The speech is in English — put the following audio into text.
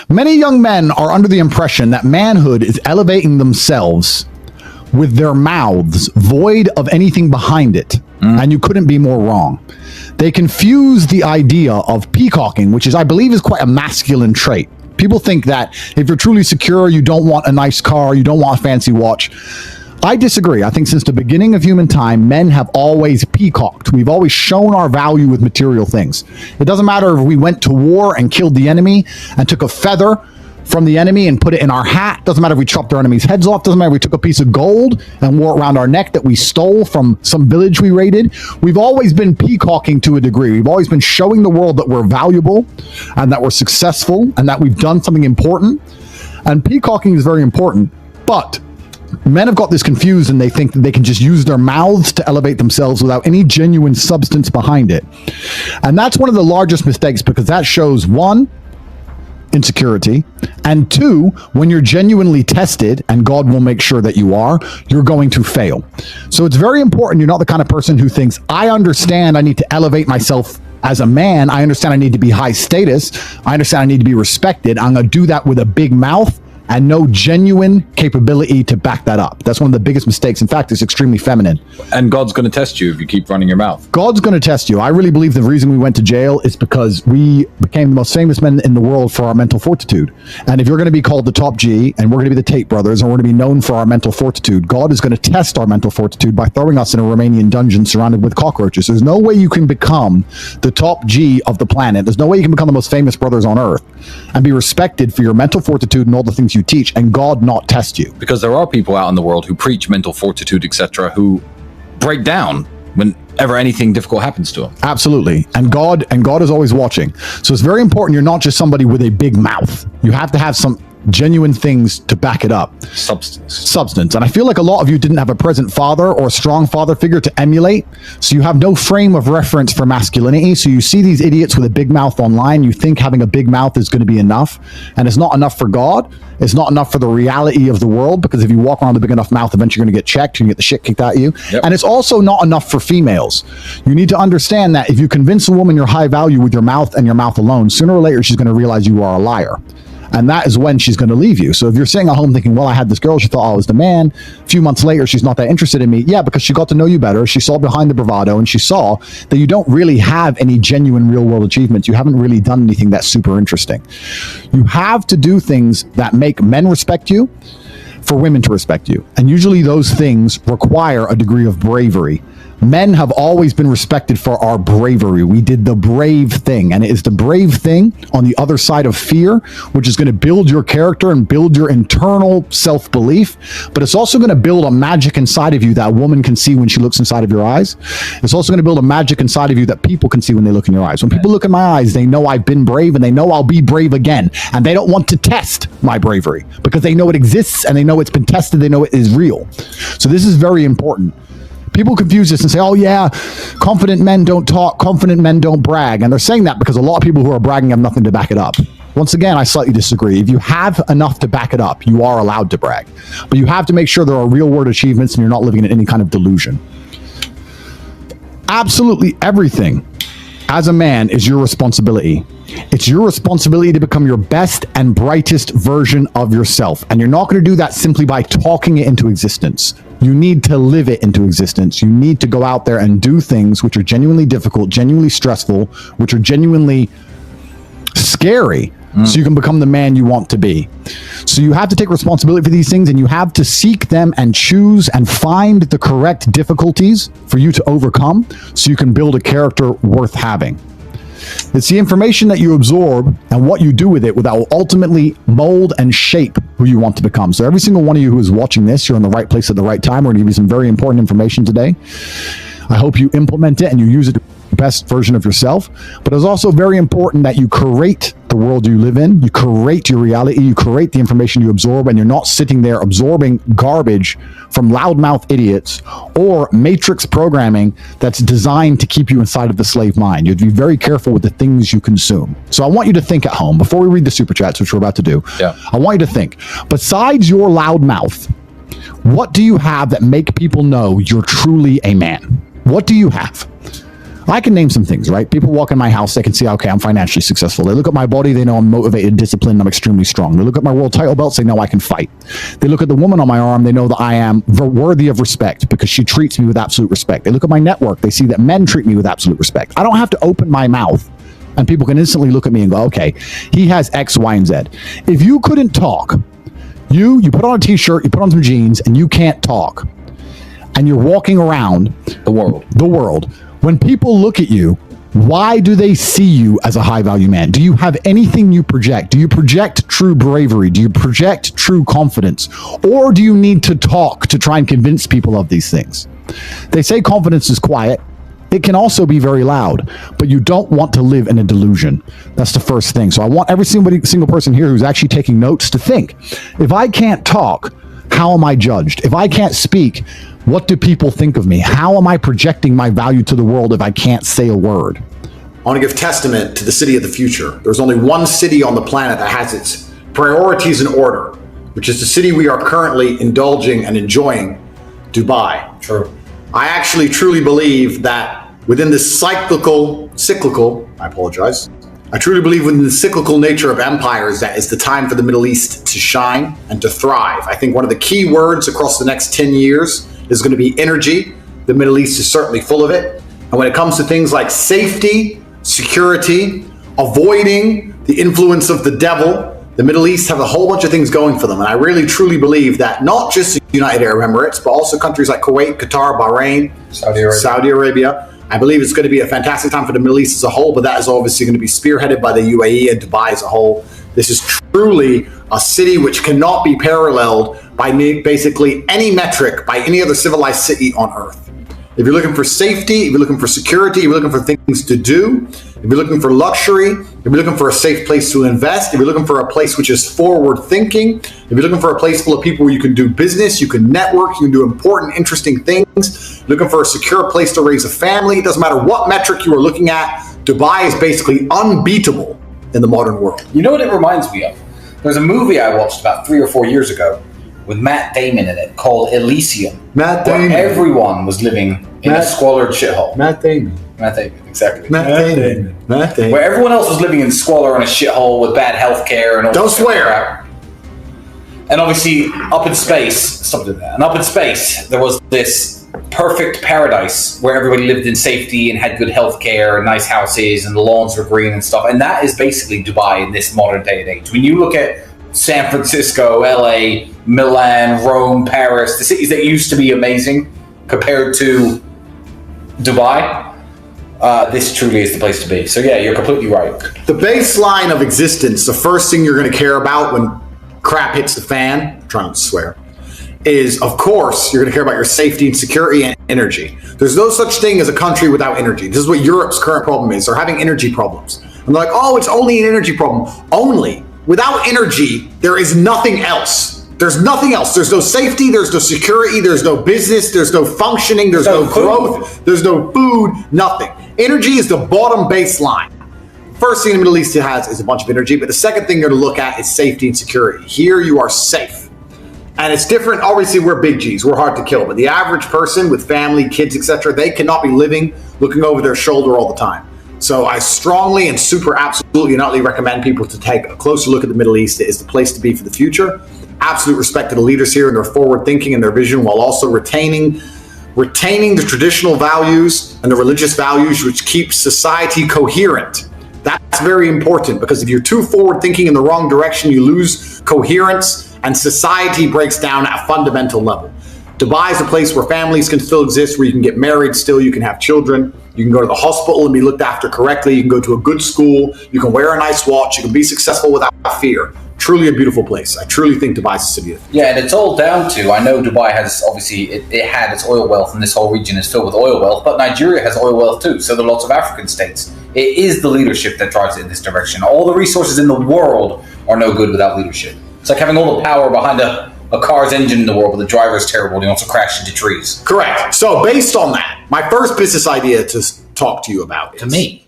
Many young men are under the impression that manhood is elevating themselves with their mouths void of anything behind it. And you couldn't be more wrong. They confuse the idea of peacocking, which is, I believe, is quite a masculine trait. People think that if you're truly secure, you don't want a nice car, you don't want a fancy watch. I disagree. I think since the beginning of human time, men have always peacocked. We've always shown our value with material things. It doesn't matter if we went to war and killed the enemy and took a feather from the enemy and put it in our hat. Doesn't matter if we chopped our enemy's heads off. Doesn't matter if we took a piece of gold and wore it around our neck that we stole from some village we raided. We've always been peacocking to a degree. We've always been showing the world that we're valuable and that we're successful and that we've done something important. And peacocking is very important, but men have got this confused and they think that they can just use their mouths to elevate themselves without any genuine substance behind it. And that's one of the largest mistakes, because that shows, one, insecurity, and two, when you're genuinely tested, and God will make sure that you are, you're going to fail. So it's very important you're not the kind of person who thinks, I understand I need to elevate myself as a man. I understand I need to be high status. I understand I need to be respected. I'm going to do that with a big mouth and no genuine capability to back that up. That's one of the biggest mistakes. In fact, it's extremely feminine. And God's going to test you if you keep running your mouth. God's going to test you. I really believe the reason we went to jail is because we became the most famous men in the world for our mental fortitude. And if you're going to be called the top G, and we're going to be the Tate brothers, and we're going to be known for our mental fortitude, God is going to test our mental fortitude by throwing us in a Romanian dungeon surrounded with cockroaches. There's no way you can become the top G of the planet. There's no way you can become the most famous brothers on earth and be respected for your mental fortitude and all the things you teach, and God not test you. Because there are people out in the world who preach mental fortitude, etc., who break down whenever anything difficult happens to them. Absolutely. And God is always watching. So it's very important you're not just somebody with a big mouth. You have to have some genuine things to back it up. Substance. And I feel like a lot of you didn't have a present father or a strong father figure to emulate. So you have no frame of reference for masculinity. So you see these idiots with a big mouth online. You think having a big mouth is going to be enough. And it's not enough for God. It's not enough for the reality of the world, because if you walk around with a big enough mouth, eventually you're going to get checked and you get the shit kicked out of you. Yep. And it's also not enough for females. You need to understand that if you convince a woman you're high value with your mouth and your mouth alone, sooner or later she's going to realize you are a liar. And that is when she's going to leave you. So if you're sitting at home thinking, well, I had this girl, she thought I was the man. A few months later, she's not that interested in me. Yeah, because she got to know you better. She saw behind the bravado, and she saw that you don't really have any genuine real world achievements. You haven't really done anything that's super interesting. You have to do things that make men respect you for women to respect you. And usually those things require a degree of bravery. Men have always been respected for our bravery. We did the brave thing, and it is the brave thing on the other side of fear, which is going to build your character and build your internal self-belief, but it's also going to build a magic inside of you that a woman can see when she looks inside of your eyes. It's also going to build a magic inside of you that people can see when they look in your eyes. When people look in my eyes, they know I've been brave, and they know I'll be brave again, and they don't want to test my bravery because they know it exists, and they know it's been tested, they know it is real. So this is very important. People confuse this and say, oh yeah, confident men don't talk, confident men don't brag. And they're saying that because a lot of people who are bragging have nothing to back it up. Once again, I slightly disagree. If you have enough to back it up, you are allowed to brag. But you have to make sure there are real world achievements and you're not living in any kind of delusion. Absolutely everything as a man is your responsibility. It's your responsibility to become your best and brightest version of yourself. And you're not going to do that simply by talking it into existence. You need to live it into existence. You need to go out there and do things which are genuinely difficult, genuinely stressful, which are genuinely scary, so you can become the man you want to be. So you have to take responsibility for these things, and you have to seek them and choose and find the correct difficulties for you to overcome so you can build a character worth having. It's the information that you absorb and what you do with it that will ultimately mold and shape who you want to become. So every single one of you who is watching this, you're in the right place at the right time. We're going to give you some very important information today. I hope you implement it and you use it to the best version of yourself. But it's also very important that you create the world you live in. You create your reality. You create the information you absorb, and you're not sitting there absorbing garbage from loudmouth idiots or matrix programming that's designed to keep you inside of the slave mind. You have to be very careful with the things you consume. So I want you to think at home, before we read the super chats, which we're about to do, I want you to think, besides your loud mouth, what do you have that make people know you're truly a man? What do you have? I can name some things, right? People walk in my house, they can see, okay, I'm financially successful. They look at my body, they know I'm motivated, disciplined, I'm extremely strong. They look at my world title belts, they know I can fight. They look at the woman on my arm, they know that I am worthy of respect because she treats me with absolute respect. They look at my network, they see that men treat me with absolute respect. I don't have to open my mouth and people can instantly look at me and go, okay, he has X, Y, and Z. If you couldn't talk, you put on a t-shirt, you put on some jeans, and you can't talk, and you're walking around the world. When people look at you, why do they see you as a high-value man? Do you have anything you project? Do you project true bravery? Do you project true confidence? Or do you need to talk to try and convince people of these things? They say confidence is quiet. It can also be very loud, but you don't want to live in a delusion. That's the first thing. So I want every single person here who's actually taking notes to think, if I can't talk, how am I judged? If I can't speak, what do people think of me? How am I projecting my value to the world if I can't say a word? I want to give testament to the city of the future. There's only one city on the planet that has its priorities in order, which is the city we are currently indulging and enjoying, Dubai. True. I actually truly believe that within this cyclical, I truly believe within the cyclical nature of empires that it's the time for the Middle East to shine and to thrive. I think one of the key words across the next 10 years is going to be energy. The Middle East is certainly full of it. And when it comes to things like safety, security, avoiding the influence of the devil, the Middle East have a whole bunch of things going for them. And I really truly believe that not just the United Arab Emirates, but also countries like Kuwait, Qatar, Bahrain, Saudi Arabia. I believe it's going to be a fantastic time for the Middle East as a whole, but that is obviously going to be spearheaded by the UAE and Dubai as a whole. This is truly a city which cannot be paralleled by basically any metric by any other civilized city on earth. If you're looking for safety, if you're looking for security, if you're looking for things to do, if you're looking for luxury, if you're looking for a safe place to invest, if you're looking for a place which is forward thinking, if you're looking for a place full of people where you can do business, you can network, you can do important, interesting things, looking for a secure place to raise a family, it doesn't matter what metric you are looking at, Dubai is basically unbeatable in the modern world. You know what it reminds me of? There's a movie I watched about 3 or 4 years ago with Matt Damon in it called Elysium. Matt Damon. Where everyone was living in a squalid shithole. Matt Damon, exactly. Matt Damon. Where everyone else was living in squalor and a shithole with bad healthcare and all. Don't swear. And obviously, up in space, there was this perfect paradise where everybody lived in safety and had good healthcare and nice houses and the lawns were green and stuff. And that is basically Dubai in this modern day and age. When you look at San Francisco, LA, Milan, Rome, Paris, the cities that used to be amazing compared to Dubai, this truly is the place to be. So yeah, you're completely right. The baseline of existence, the first thing you're going to care about when crap hits the fan, I'm trying not to swear, is of course you're going to care about your safety and security and energy. There's no such thing as a country without energy. This is what Europe's current problem is. They're having energy problems. And they're like, oh, it's only an energy problem. Only. Without energy, there is nothing else. There's nothing else. There's no safety, there's no security, there's no business, there's no functioning, there's no growth, there's no food, nothing. Energy is the bottom baseline. First thing the Middle East has is a bunch of energy, but the second thing you're going to look at is safety and security. Here you are safe. And it's different. Obviously, we're big G's. We're hard to kill. But the average person with family, kids, etc., they cannot be living looking over their shoulder all the time. So I strongly and super absolutely not recommend people to take a closer look at the Middle East. It is the place to be for the future. Absolute respect to the leaders here and their forward thinking and their vision, while also retaining the traditional values and the religious values which keep society coherent. That's very important, because if you're too forward thinking in the wrong direction, you lose coherence and society breaks down at a fundamental level. Dubai is a place where families can still exist, where you can get married still, you can have children, you can go to the hospital and be looked after correctly, you can go to a good school, you can wear a nice watch, you can be successful without fear. Truly a beautiful place. I truly think Dubai is a city of the future. Yeah, and it's all down to, I know Dubai has, obviously, it had its oil wealth, and this whole region is filled with oil wealth, but Nigeria has oil wealth too, so there are lots of African states. It is the leadership that drives it in this direction. All the resources in the world are no good without leadership. It's like having all the power behind a car's engine in the world, but the driver is terrible and he also crashed into trees. Correct. So based on that, my first business idea to talk to you about is... To me?